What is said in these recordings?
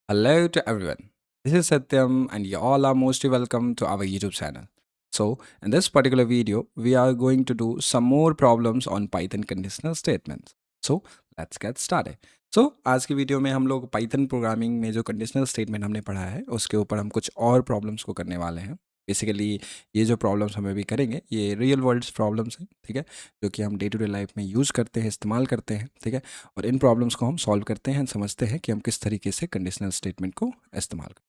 Hello to everyone. This is Satyam, and you all are mostly welcome to our YouTube channel. So, in this particular video, we are going to do some more problems on Python conditional statements. So, let's get started. So, आज की video में हम लोग Python programming में जो conditional statement हमने पढ़ा है उसके ऊपर हम कुछ और प्रॉब्लम्स को करने वाले हैं। बेसिकली ये जो प्रॉब्लम्स हम अभी करेंगे ये रियल वर्ल्ड प्रॉब्लम्स हैं, ठीक है, जो कि हम डे टू डे लाइफ में यूज़ करते हैं, इस्तेमाल करते हैं, ठीक है। और इन प्रॉब्लम्स को हम सॉल्व करते हैं, समझते हैं कि हम किस तरीके से कंडीशनल स्टेटमेंट को इस्तेमाल करें,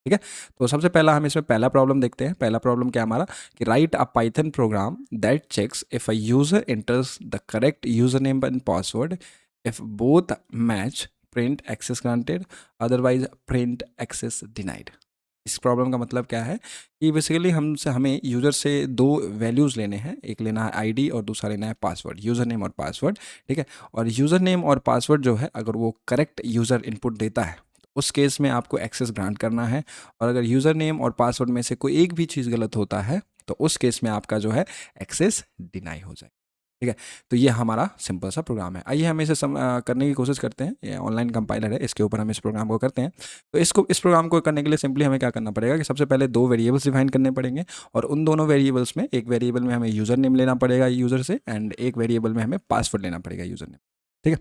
ठीक है। तो सबसे पहला हम इसमें पहला प्रॉब्लम देखते हैं। पहला प्रॉब्लम क्या है हमारा कि write a Python program that checks if a user enters the correct user name and password, if both match print access granted, otherwise print access denied. इस प्रॉब्लम का मतलब क्या है कि बेसिकली हमें यूज़र से दो वैल्यूज़ लेने हैं, एक लेना है आईडी और दूसरा लेना है पासवर्ड, यूज़र नेम और पासवर्ड, ठीक है। और यूज़र नेम और पासवर्ड जो है अगर वो करेक्ट यूज़र इनपुट देता है तो उस केस में आपको एक्सेस ग्रांट करना है, और अगर यूज़र नेम और पासवर्ड में से कोई एक भी चीज़ गलत होता है तो उस केस में आपका जो है एक्सेस डिनाई हो जाए, ठीक है। तो ये हमारा सिंपल सा प्रोग्राम है। आइए हम इसे करने की कोशिश करते हैं। ये ऑनलाइन कंपाइलर है, इसके ऊपर हम इस प्रोग्राम को करते हैं। तो इस प्रोग्राम को करने के लिए सिंपली हमें क्या करना पड़ेगा कि सबसे पहले दो वेरिएबल्स डिफाइन करने पड़ेंगे, और उन दोनों वेरिएबल्स में एक वेरिएबल में हमें यूज़र नेम लेना पड़ेगा यूज़र से, एंड एक वेरिएबल में हमें पासवर्ड लेना पड़ेगा यूज़र नेम, ठीक है।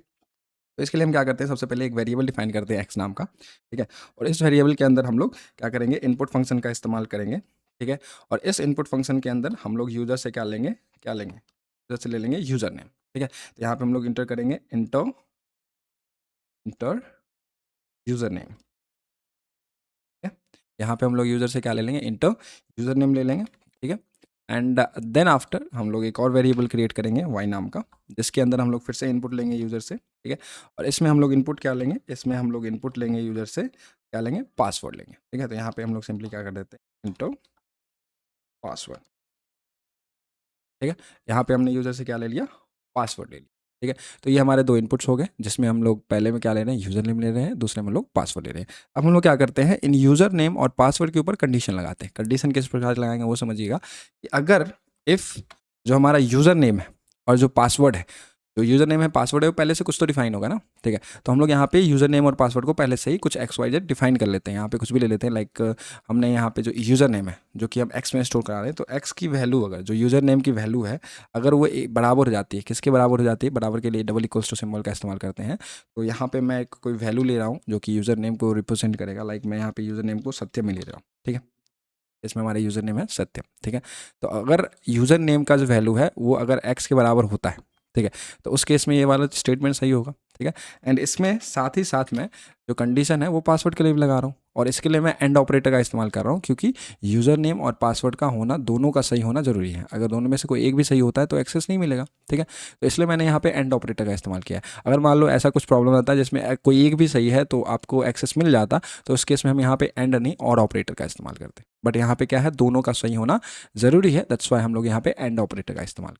तो इसके लिए हम क्या करते हैं, सबसे पहले एक वेरिएबल डिफाइन करते हैं एक्स नाम का, ठीक है। और इस वेरिएबल के अंदर हम लोग क्या करेंगे, इनपुट फंक्शन का इस्तेमाल करेंगे, ठीक है। और इस इनपुट फंक्शन के अंदर हम लोग यूज़र से क्या लेंगे यूज़र से ले लेंगे यूज़र नेम, ठीक है। तो यहाँ पे हम लोग इंटर करेंगे इंटर इंटर यूज़र नेम, ठीक है। यहाँ पे हम लोग यूज़र से क्या ले लेंगे, इंटर यूज़र नेम ले लेंगे, ठीक है। एंड देन आफ्टर हम लोग एक और वेरिएबल क्रिएट करेंगे वाई नाम का, जिसके अंदर हम लोग फिर से इनपुट लेंगे यूज़र से, ठीक है। और इसमें हम लोग इनपुट क्या लेंगे, इसमें हम लोग इनपुट लेंगे यूज़र से क्या लेंगे, पासवर्ड लेंगे, ठीक है। तो यहाँ पे हम लोग सिंपली क्या कर देते हैं, इंटर पासवर्ड, ठीक है। यहाँ पे हमने यूज़र से क्या ले लिया, पासवर्ड ले लिया, ठीक है। तो ये हमारे दो इनपुट्स हो गए, जिसमें हम लोग पहले में क्या ले रहे हैं, यूज़र नेम ले रहे हैं, दूसरे में हम लोग पासवर्ड ले रहे हैं। अब हम लोग क्या करते हैं, इन यूज़र नेम और पासवर्ड के ऊपर कंडीशन लगाते हैं। कंडीशन किस प्रकार से लगाएंगे वो समझिएगा कि अगर इफ़ जो हमारा यूज़र नेम है और जो पासवर्ड है, जो यूज़र नेम है पासवर्ड है वो पहले से कुछ तो डिफाइन होगा ना, ठीक है। तो हम लोग यहाँ पे यूज़र नेम और पासवर्ड को पहले से ही कुछ एक्स वाई जेड डिफाइन कर लेते हैं। यहाँ पे कुछ भी ले लेते हैं, लाइक हमने यहाँ पे जो यूज़र नेम है जो कि हम एक्स में स्टोर करा रहे हैं, तो एक्स की वैल्यू अगर जो यूज़र नेम की वैल्यू है अगर वो बराबर हो जाती है, किसके बराबर हो जाती है, बराबर के लिए डबल इक्वल्स टू सिंबल का इस्तेमाल करते हैं। तो यहाँ पे मैं कोई वैल्यू ले रहा हूँ जो कि यूज़र नेम को रिप्रेजेंट करेगा, लाइक मैं यहाँ पे यूज़र नेम को सत्यम में ले रहा हूँ, ठीक है। इसमें हमारा यूज़र नेम है सत्यम, ठीक है। तो अगर यूज़र नेम का जो वैल्यू है वो अगर एक्स के बराबर होता है, ठीक है, तो उस केस में ये वाला स्टेटमेंट सही होगा, ठीक है। एंड इसमें साथ ही साथ में जो कंडीशन है वो पासवर्ड के लिए भी लगा रहा हूँ, और इसके लिए मैं एंड ऑपरेटर का इस्तेमाल कर रहा हूँ, क्योंकि यूज़र नेम और पासवर्ड का होना, दोनों का सही होना ज़रूरी है। अगर दोनों में से कोई एक भी सही होता है तो एक्सेस नहीं मिलेगा, ठीक है। तो इसलिए मैंने यहाँ पे एंड ऑपरेटर का इस्तेमाल किया है। अगर मान लो ऐसा कुछ प्रॉब्लम आता है जिसमें कोई एक भी सही है तो आपको एक्सेस मिल जाता, तो उस केस में हम यहाँ पे एंड नहीं और ऑपरेटर का इस्तेमाल करते हैं। बट यहाँ पे क्या है, दोनों का सही होना ज़रूरी है, दैट्स वाई हम लोग यहाँ पे एंड ऑपरेटर का इस्तेमाल।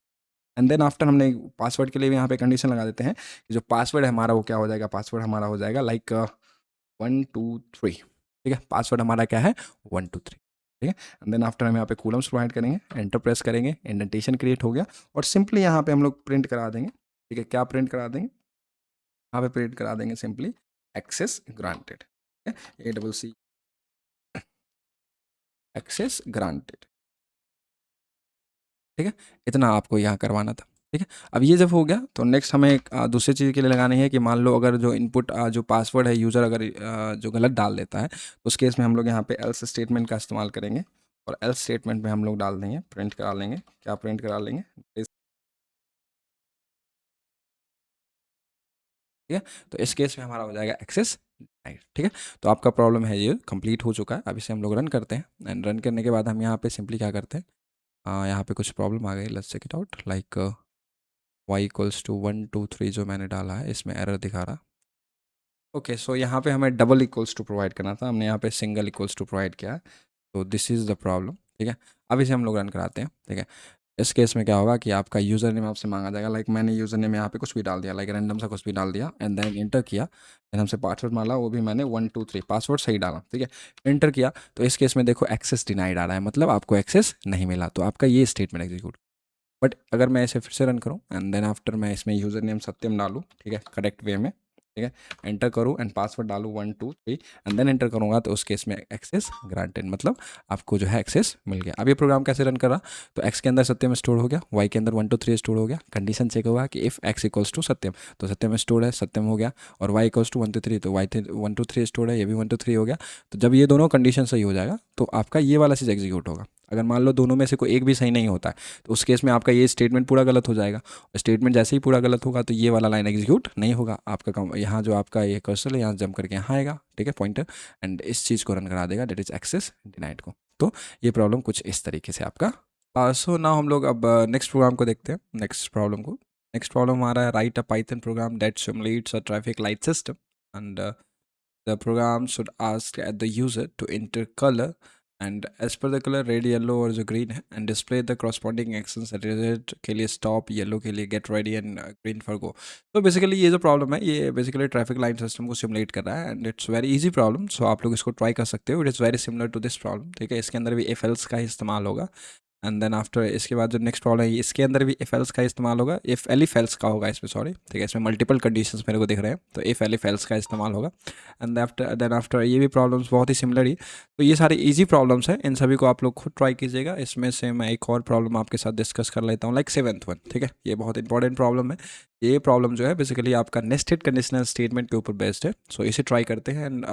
एंड देन आफ्टर हमने पासवर्ड के लिए भी यहाँ पे कंडीशन लगा देते हैं कि जो पासवर्ड है हमारा वो क्या हो जाएगा, पासवर्ड हमारा हो जाएगा लाइक 1 2 3, ठीक है। पासवर्ड हमारा क्या है, 1 2 3, ठीक है। एंड देन आफ्टर हम यहाँ पे कूलम्स प्रोवाइड करेंगे, एंटर प्रेस करेंगे, इंडेंटेशन क्रिएट हो गया, और सिंपली यहाँ पे हम लोग प्रिंट करा देंगे, ठीक है। क्या प्रिंट करा देंगे, यहाँ पे प्रिंट करा देंगे simply access granted, ACC access granted, ठीक है। इतना आपको यहाँ करवाना था, ठीक है। अब ये जब हो गया तो नेक्स्ट हमें एक दूसरी चीज़ के लिए लगानी है कि मान लो अगर जो इनपुट जो पासवर्ड है यूज़र अगर जो गलत डाल देता है, तो उस केस में हम लोग यहाँ पे एल्स स्टेटमेंट का इस्तेमाल करेंगे, और एल्स स्टेटमेंट में हम लोग डाल देंगे, प्रिंट करा लेंगे, क्या प्रिंट करा लेंगे, ठीक है। तो इस केस में हमारा हो जाएगा एक्सेस डिनाइड, ठीक है। तो आपका प्रॉब्लम है ये कंप्लीट हो चुका है। अब इसे हम लोग रन करते हैं, एंड रन करने के बाद हम यहाँ पे सिंपली क्या करते हैं, यहाँ पे कुछ प्रॉब्लम आ गई, let's check it out, like y = 1 2 3 जो मैंने डाला है इसमें एरर दिखा रहा। ओके, सो यहाँ पे हमें डबल इक्वल्स टू प्रोवाइड करना था, हमने यहाँ पे सिंगल इक्वल्स टू प्रोवाइड किया है, तो दिस इज़ द प्रॉब्लम, ठीक है। अब इसे हम लोग रन कराते हैं, ठीक है। इस केस में क्या होगा कि आपका यूज़र नेम आपसे मांगा जाएगा, लाइक मैंने यूज़र नेम यहाँ पे कुछ भी डाल दिया, लाइक रैंडम सा कुछ भी डाल दिया, एंड देन इंटर किया, देन हमसे पासवर्ड मांगा, वो भी मैंने 1 2 3 पासवर्ड सही डाला, ठीक है। इंटर किया, तो इस केस में देखो एक्सेस डिनाइड आ रहा है, मतलब आपको एक्सेस नहीं मिला, तो आपका ये स्टेटमेंट एग्जीक्यूट। बट अगर मैं इसे फिर से रन करूँ, एंड देन आफ्टर मैं इसमें यूज़र नेम सत्यम डालूँ, ठीक है, करेक्ट वे में, ठीक है, एंटर करूँ एंड पासवर्ड डालूँ 1 2 3 एंड देन एंटर करूँगा तो उस केस में एक्सेस ग्रांटेड, मतलब आपको जो है एक्सेस मिल गया। अब ये प्रोग्राम कैसे रन कर रहा, तो एक्स के अंदर सत्यम स्टोर हो गया, वाई के अंदर 1 2 3 स्टोर हो गया, कंडीशन चेक हुआ कि इफ़ एक्स इक्वल्स टू सत्यम, तो सत्यम स्टोर है, सत्यम हो गया, और वाई इक्वल्स टू 1 2 3, तो वाई 1 2 3 स्टोर है, ये भी 1 2 3 हो गया। तो जब ये दोनों कंडीशन सही हो जाएगा तो आपका ये वाला चीज़ एग्जीक्यूट होगा। अगर मान लो दोनों में से कोई एक भी सही नहीं होता है तो उस केस में आपका ये स्टेटमेंट पूरा गलत हो जाएगा, और स्टेटमेंट जैसे ही पूरा गलत होगा तो ये वाला लाइन एग्जीक्यूट नहीं होगा आपका काम। यहाँ जो आपका ये कर्सर है यहाँ जंप करके यहाँ आएगा, ठीक है, पॉइंटर, एंड इस चीज़ को रन करा देगा, डेट इज एक्सेस डिनाइड को। तो ये प्रॉब्लम कुछ इस तरीके से आपका। सो नाउ हम लोग अब नेक्स्ट प्रोग्राम को देखते हैं, नेक्स्ट प्रॉब्लम को। नेक्स्ट प्रॉब्लम हमारा है write a Python program that simulates a traffic light system and the program should ask at the user to enter color and as per the color red, yellow और जो green है and display the corresponding actions that red के लिए stop, yellow के लिए get ready and green for go। तो basically ये जो प्रॉब्लम है ये बेसिकली ट्रैफिक लाइट सिस्टम को सिमुलेट कर रहा है and it's very easy problem. So आप लोग इसको ट्राई कर सकते हो, it is very similar to this problem, ठीक है। इसके अंदर भी इफ एल्स का ही इस्तेमाल होगा एंड देन आफ्टर इसके बाद जो नेक्स्ट प्रॉब्लम है इसके अंदर भी इफ एल्स का इस्तेमाल होगा, इफ एलिफ एल्स का होगा इसमें, सॉरी, ठीक है। इसमें मल्टीपल कंडीशंस मेरे को दिख रहे हैं, तो इफ एलिफ एल्स का इस्तेमाल होगा एंड आफ्टर ये भी प्रॉब्लम्स बहुत ही सिमिलर ही। तो ये सारे इजी प्रॉब्लम्स हैं, इन सभी को आप लोग खुद ट्राई कीजिएगा। इसमें से मैं एक और प्रॉब्लम आपके साथ डिस्कस कर लेता हूँ, लाइक 7th वन, ठीक है। ये बहुत इंपॉर्टेंट प्रॉब्लम है। ये प्रॉब्लम जो है बेसिकली आपका नेस्टेड कंडीशनल स्टेटमेंट के ऊपर बेस्ड है। सो इसे ट्राई करते हैं एंड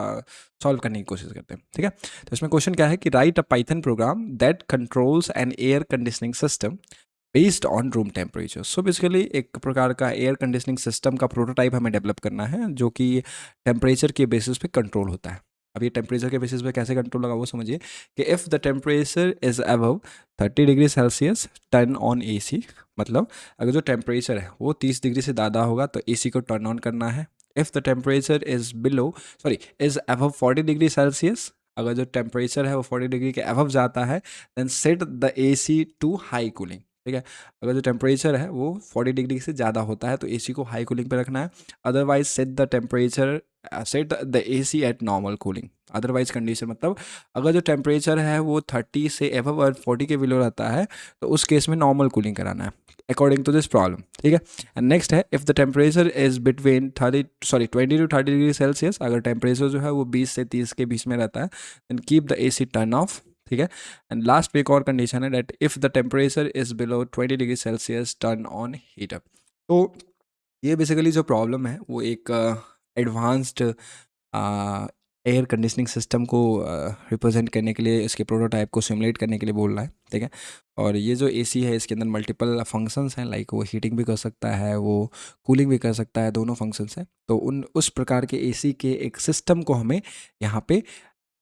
सॉल्व करने की कोशिश करते हैं, ठीक है। तो इसमें क्वेश्चन क्या है कि write a Python program that controls an air conditioning system based on room temperature. So basically एक प्रकार का एयर कंडीशनिंग सिस्टम का प्रोटोटाइप हमें डेवलप करना है जो कि टेम्परेचर के बेसिस पे कंट्रोल होता है। अब ये टेम्परेचर के बेसिस पे कैसे कंट्रोल होगा वो समझिए कि if the temperature is above 30 degree Celsius turn on AC, मतलब अगर जो टेम्परेचर है वो 30 डिग्री से ज़्यादा होगा तो एसी को टर्न ऑन करना है। If the temperature is below sorry is above 40 degree Celsius, अगर जो टेम्परेचर है वो 40 डिग्री के अबव जाता है then set the AC to high cooling, ठीक है। अगर जो टेम्परेचर है वो 40 डिग्री से ज़्यादा होता है तो एसी को हाई कूलिंग पे रखना है। Otherwise set the temperature set the AC eight normal cooling. Otherwise condition मतलब अगर जो टेम्परेचर है वो 30 से एबव और 40 के बिलो रहता है तो उस केस में नॉर्मल कूलिंग कराना है अकॉर्डिंग टू दिस प्रॉब्लम, ठीक है। एंड नेक्स्ट है if the temperature is between 20 to 30 degree Celsius, अगर टेम्परेचर जो है वो 20 से 30 के बीच में रहता है then keep the AC turn off, ठीक है। एंड लास्ट पे एक और कंडीशन है that if the temperature is below 20 degree Celsius turn on heater. तो ये बेसिकली जो प्रॉब्लम है वो एक एडवांस्ड एयर कंडीशनिंग सिस्टम को रिप्रेजेंट करने के लिए, इसके प्रोटोटाइप को सिमुलेट करने के लिए बोल रहा है, ठीक है। और ये जो एसी है इसके अंदर मल्टीपल फंक्शंस हैं, लाइक वो हीटिंग भी कर सकता है, वो कूलिंग भी कर सकता है, दोनों फंक्शंस हैं। तो उस प्रकार के एसी के एक सिस्टम को हमें यहाँ पे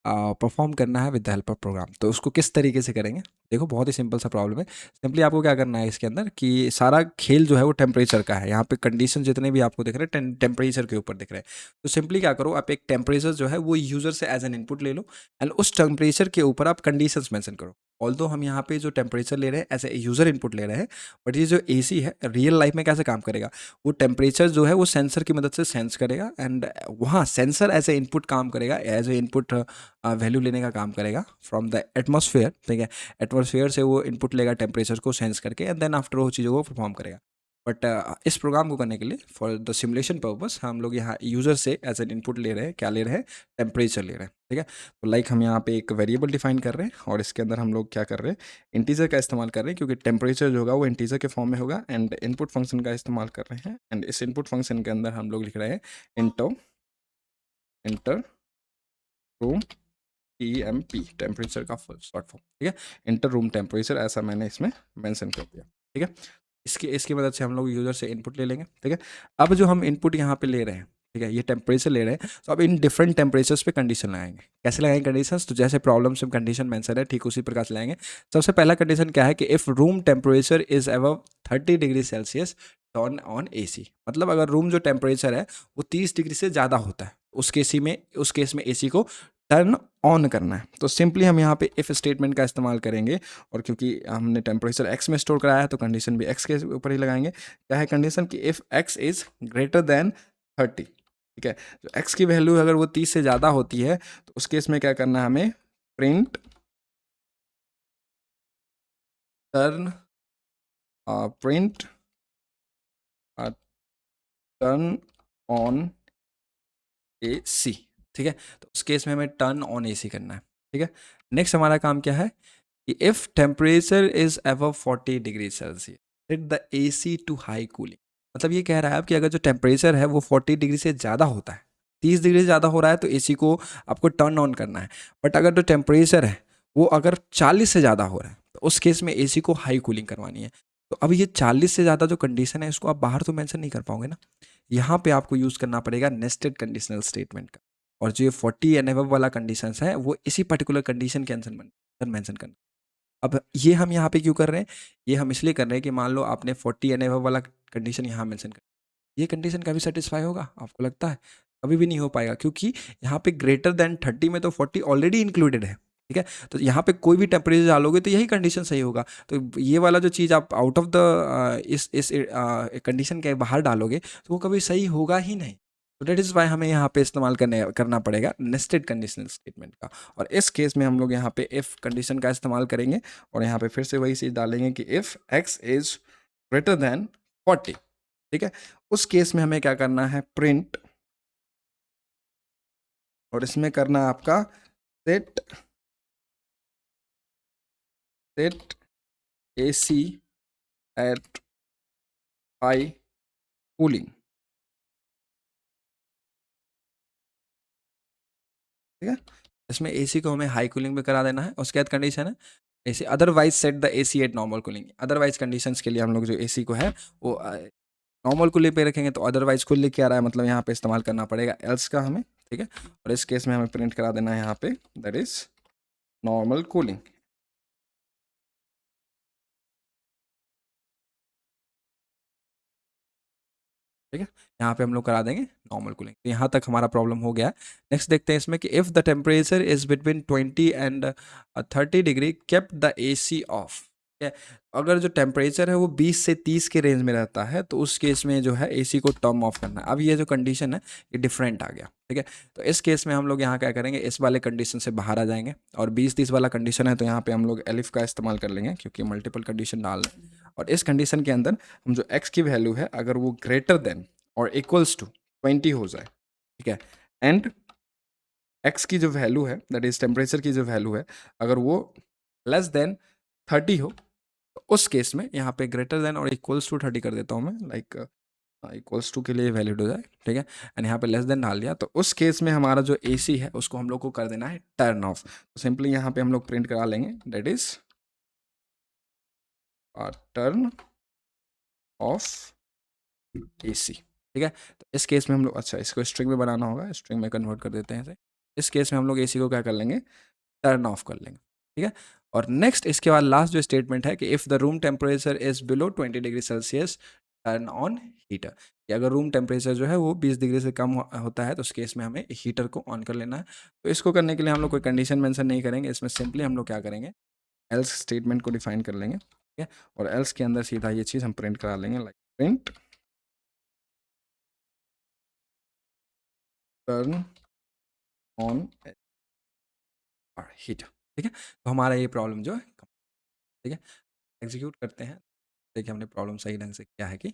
परफॉर्म करना है with the help of program. तो उसको किस तरीके से करेंगे, देखो बहुत ही सिंपल सा प्रॉब्लम है। सिंपली आपको क्या करना है इसके अंदर कि सारा खेल जो है वो टेम्परेचर का है। यहाँ पे कंडीशन जितने भी आपको दिख रहे हैं टेम्परेचर के ऊपर दिख रहे हैं। तो सिंपली क्या करो, आप एक टेम्परेचर जो है वो यूजर से एज एन इनपुट ले लो एंड उस टेम्परेचर के ऊपर आप कंडीशंस मेंशन करो। ऑल्दो हम यहाँ पे जो टेम्परेचर ले रहे हैं एज ए यूजर इनपुट ले रहे हैं, बट ये जो एसी है रियल लाइफ में कैसे काम करेगा, वो टेम्परेचर जो है वो सेंसर की मदद से सेंस करेगा एंड वहाँ सेंसर एज ए इनपुट काम करेगा, एज ए इनपुट वैल्यू लेने का काम करेगा फ्रॉम द एटमॉस्फेयर, ठीक है। एटमॉस्फेयर से वो इनपुट लेगा टेम्परेचर को सेंस करके एंड देन आफ्टर वो चीज़ों को परफॉर्म करेगा। बट इस प्रोग्राम को करने के लिए फॉर द सिमुलेशन पर्पस हम लोग यहाँ यूज़र से एज एन इनपुट ले रहे हैं, क्या ले रहे हैं, टेम्परेचर ले रहे हैं, ठीक है। तो लाइक हम यहाँ पे एक वेरिएबल डिफाइन कर रहे हैं और इसके अंदर हम लोग क्या कर रहे हैं, इंटीजर का इस्तेमाल कर रहे हैं क्योंकि टेम्परेचर जो होगा वो इंटीजर के फॉर्म में होगा एंड इनपुट फंक्शन का इस्तेमाल कर रहे हैं एंड इस इनपुट फंक्शन के अंदर हम लोग लिख रहे हैं इंटर रूम टीएमपी, टेम्परेचर का फुल शॉर्ट फॉर्म, ठीक है। इंटर रूम टेम्परेचर ऐसा मैंने इसमें मेंशन कर दिया, ठीक है। इसकी मदद से हम लोग यूज़र से इनपुट ले लेंगे, ठीक है। अब जो हम इनपुट यहाँ पे ले रहे हैं, ठीक है, ये टेम्परेचर ले रहे हैं, तो अब इन डिफरेंट टेम्परेचर्स पे कंडीशन लगाएंगे। कैसे लगाएंगे कंडीशंस, तो जैसे प्रॉब्लम में कंडीशन मेंशन है ठीक उसी प्रकार से लगाएंगे। सबसे पहला कंडीशन क्या है कि if room temperature is above 30 degree Celsius turn on AC, मतलब अगर रूम जो टेम्परेचर है वो 30 डिग्री से ज़्यादा होता है उस केस में एसी को टर्न ऑन करना है। तो सिंपली हम यहाँ पे इफ़ स्टेटमेंट का इस्तेमाल करेंगे और क्योंकि हमने टेम्परेचर एक्स में स्टोर कराया है तो कंडीशन भी एक्स के ऊपर ही लगाएंगे। क्या है कंडीशन कि if x is greater than 30, ठीक है। तो एक्स की वैल्यू अगर वो 30 से ज़्यादा होती है तो उस केस में क्या करना है हमें, print turn print turn on AC, ठीक है। तो उस केस में हमें टर्न ऑन AC करना है, ठीक है। नेक्स्ट हमारा काम क्या है कि if temperature is above 40 degree Celsius set the AC to high cooling. मतलब ये कह रहा है कि अगर जो टेम्परेचर है वो 40 डिग्री से ज़्यादा होता है, 30 डिग्री से ज़्यादा हो रहा है तो AC को आपको टर्न ऑन करना है। बट अगर जो टेम्परेचर है वो अगर 40 से ज़्यादा हो रहा है तो उस केस में AC को हाई कूलिंग करवानी है। तो अब ये 40 से ज़्यादा जो कंडीशन है इसको आप बाहर तो मेंशन नहीं कर पाओगे ना, यहाँ पे आपको यूज़ करना पड़ेगा नेस्टेड कंडीशनल स्टेटमेंट का। और जो ये 40 एंड अबव वाला कंडीशंस है वो इसी पर्टिकुलर कंडीशन के आंसर मेंशन करना। अब ये हम यहाँ पे क्यों कर रहे हैं, ये हम इसलिए कर रहे हैं कि मान लो आपने 40 एंड अबव वाला कंडीशन यहाँ मेंशन कर, ये कंडीशन कभी सेटिस्फाई होगा आपको लगता है? कभी भी नहीं हो पाएगा, क्योंकि यहाँ पे ग्रेटर देन 30 में तो 40 ऑलरेडी इंक्लूडेड है, ठीक है। तो यहाँ पे कोई भी टेम्परेचर डालोगे तो यही कंडीशन सही होगा। तो ये वाला जो चीज़ आप आउट ऑफ द इस कंडीशन के बाहर डालोगे तो वो कभी सही होगा ही नहीं। तो डेट इज़ वाई हमें यहाँ पे इस्तेमाल करना पड़ेगा नेस्टेड कंडीशनल स्टेटमेंट का। और इस केस में हम लोग यहाँ पे इफ़ कंडीशन का इस्तेमाल करेंगे और यहाँ पे फिर से वही चीज़ डालेंगे कि if x is greater than 40, ठीक है। उस केस में हमें क्या करना है, प्रिंट, और इसमें करना है आपका set set AC at high cooling, ठीक है। इसमें AC को हमें हाई कूलिंग में करा देना है। उसके बाद कंडीशन है AC otherwise set the AC eight normal cooling. Otherwise conditions के लिए हम लोग जो AC को है वो नॉर्मल कूलिंग पे रखेंगे। तो अदरवाइज कूलिंग क्या रहा है, मतलब यहाँ पे इस्तेमाल करना पड़ेगा एल्स का हमें, ठीक है। और इस केस में हमें प्रिंट करा देना है यहाँ पे दैट इज नॉर्मल कूलिंग, ठीक है। यहाँ पे हम लोग करा देंगे नॉर्मल कूलिंग। तो यहाँ तक हमारा प्रॉब्लम हो गया है। नेक्स्ट देखते हैं इसमें कि if the temperature is between 20 and 30 degree kept the AC of, ठीक है। अगर जो टेम्परेचर है वो 20 से 30 के रेंज में रहता है तो उस केस में जो है AC को टर्न ऑफ करना है। अब ये जो कंडीशन है ये डिफरेंट आ गया, ठीक है। तो इस केस में हम लोग यहाँ क्या करेंगे, इस वाले कंडीशन से बाहर आ जाएंगे। और 20-30 वाला कंडीशन है तो यहाँ पे हम लोग एलिफ का इस्तेमाल कर लेंगे क्योंकि मल्टीपल कंडीशन डाल रहे हैं। और इस कंडीशन के अंदर हम जो x की वैल्यू है अगर वो ग्रेटर देन और इक्वल्स टू 20 हो जाए, ठीक है, एंड x की जो वैल्यू है दैट इज टेम्परेचर की जो वैल्यू है अगर वो लेस देन 30 हो तो उस केस में यहाँ पे ग्रेटर देन और इक्वल्स टू 30 कर देता हूँ मैं, लाइक इक्वल्स टू के लिए वैलिड हो जाए, ठीक है। एंड यहाँ पे लेस देन डाल दिया तो उस केस में हमारा जो AC है उसको हम लोग को कर देना है टर्न ऑफ। तो सिंपली यहाँ पे हम लोग प्रिंट करा लेंगे that is turn off AC, ठीक है। तो इस केस में हम लोग, अच्छा इसको स्ट्रिंग में बनाना होगा, स्ट्रिंग में कन्वर्ट कर देते हैं इसे। इस केस में हम लोग AC को क्या कर लेंगे, टर्न ऑफ कर लेंगे, ठीक है। और नेक्स्ट इसके बाद लास्ट जो स्टेटमेंट है कि if the room temperature is below 20 degree Celsius turn on heater, कि अगर रूम टेम्परेचर जो है वो 20 डिग्री से कम होता है तो उस केस में हमें हीटर को ऑन कर लेना है। तो इसको करने के लिए हम लोग कोई कंडीशन मेंशन नहीं करेंगे, इसमें सिंपली हम लोग क्या करेंगे, एल्स स्टेटमेंट को डिफाइन कर लेंगे, ठीक है। और एल्स के अंदर सीधा ये चीज़ हम प्रिंट करा लेंगे, like print turn on heater, ठीक है। तो हमारा ये प्रॉब्लम जो है, ठीक है, एग्जीक्यूट करते हैं। देखिए हमने प्रॉब्लम सही ढंग से किया है कि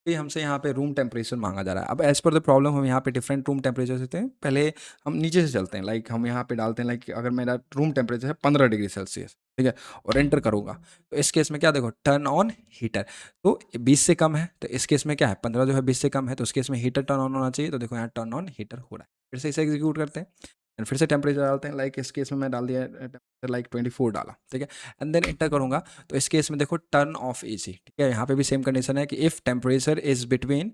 हमसे यहाँ पे रूम टेम्परेचर मांगा जा रहा है। अब एज पर द प्रॉब्लम हम यहाँ पे डिफरेंट रूम टेम्परेचर देते हैं। पहले हम नीचे से चलते हैं, लाइक हम यहाँ पे डालते हैं लाइक अगर मेरा रूम टेम्परेचर है 15 डिग्री सेल्सियस, ठीक है, और एंटर करूँगा तो इस केस में क्या देखो, टर्न ऑन हीटर, तो 20 से कम है तो इस केस में क्या है, 15 जो है 20 से कम है तो उस केस में हीटर टर्न ऑन होना चाहिए। तो देखो यहाँ टर्न ऑन हीटर हो रहा है। फिर से इसे एग्जीक्यूट करते हैं एंड फिर से टेम्परेचर डालते हैं, लाइक इस केस में मैं डाल दिया टेम्परेचर लाइक 24 डाला, ठीक है। एंड देन एंटर करूँगा तो इस केस में देखो टर्न ऑफ AC, ठीक है। यहाँ पे भी सेम कंडीशन है कि if temperature is between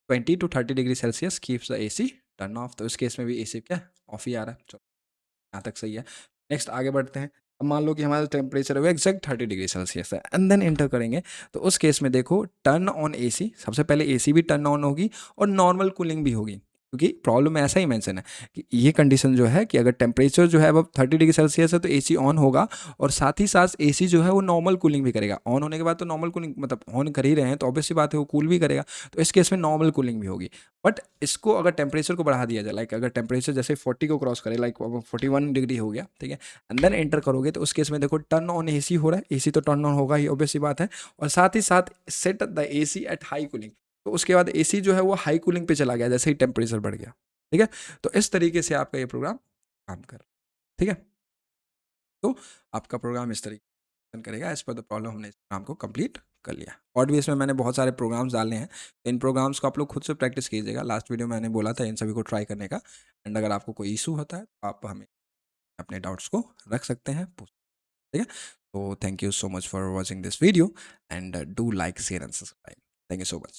20 to 30 degree Celsius keeps the AC turn off, तो इस केस में भी AC क्या ऑफ ही आ रहा है। चलो यहाँ तक सही है। नेक्स्ट आगे बढ़ते हैं। अब मान लो कि हमारा टेम्परेचर है वो एग्जैक्ट 30 डिग्री सेल्सियस है एंड देन एंटर करेंगे तो उस केस में देखो टर्न ऑन AC, सबसे पहले AC भी टर्न ऑन होगी और नॉर्मल कूलिंग भी होगी, क्योंकि प्रॉब्लम में ऐसा ही मेंशन है कि ये कंडीशन जो है कि अगर टेम्परेचर जो है अब 30 डिग्री सेल्सियस है तो AC ऑन होगा और साथ ही साथ AC जो है वो नॉर्मल कूलिंग भी करेगा। ऑन होने के बाद तो नॉर्मल कूलिंग मतलब ऑन कर ही रहे हैं तो ऑब्वियस सी बात है वो कूल भी करेगा, तो इस केस में नॉर्मल कूलिंग भी होगी। बट इसको अगर टेम्परेचर को बढ़ा दिया जाए, लाइक अगर टेम्परेचर जैसे 40 को क्रॉस करे, लाइक 41 डिग्री हो गया, ठीक है, एंड देन एंटर करोगे तो उस केस में देखो टर्न ऑन AC हो रहा है, AC तो टर्न ऑन होगा ही, ऑब्वियस सी बात है। और साथ ही साथ set the AC at high cooling, तो उसके बाद एसी जो है वो हाई कूलिंग पे चला गया जैसे ही टेम्परेचर बढ़ गया, ठीक है। तो इस तरीके से आपका ये प्रोग्राम काम कर, ठीक है। तो आपका प्रोग्राम इस तरीके से करेगा, एज पर द प्रॉब्लम हमने इस प्रोग्राम को कंप्लीट कर लिया। और भी इसमें मैंने बहुत सारे प्रोग्राम्स डाले हैं, इन प्रोग्राम्स को आप लोग खुद से प्रैक्टिस कीजिएगा। लास्ट वीडियो में मैंने बोला था इन सभी को ट्राई करने का। एंड अगर आपको कोई इशू होता है तो आप हमें अपने डाउट्स को रख सकते हैं, ठीक है। तो thank you so much for watching this video and do like share and subscribe. Thank you so much.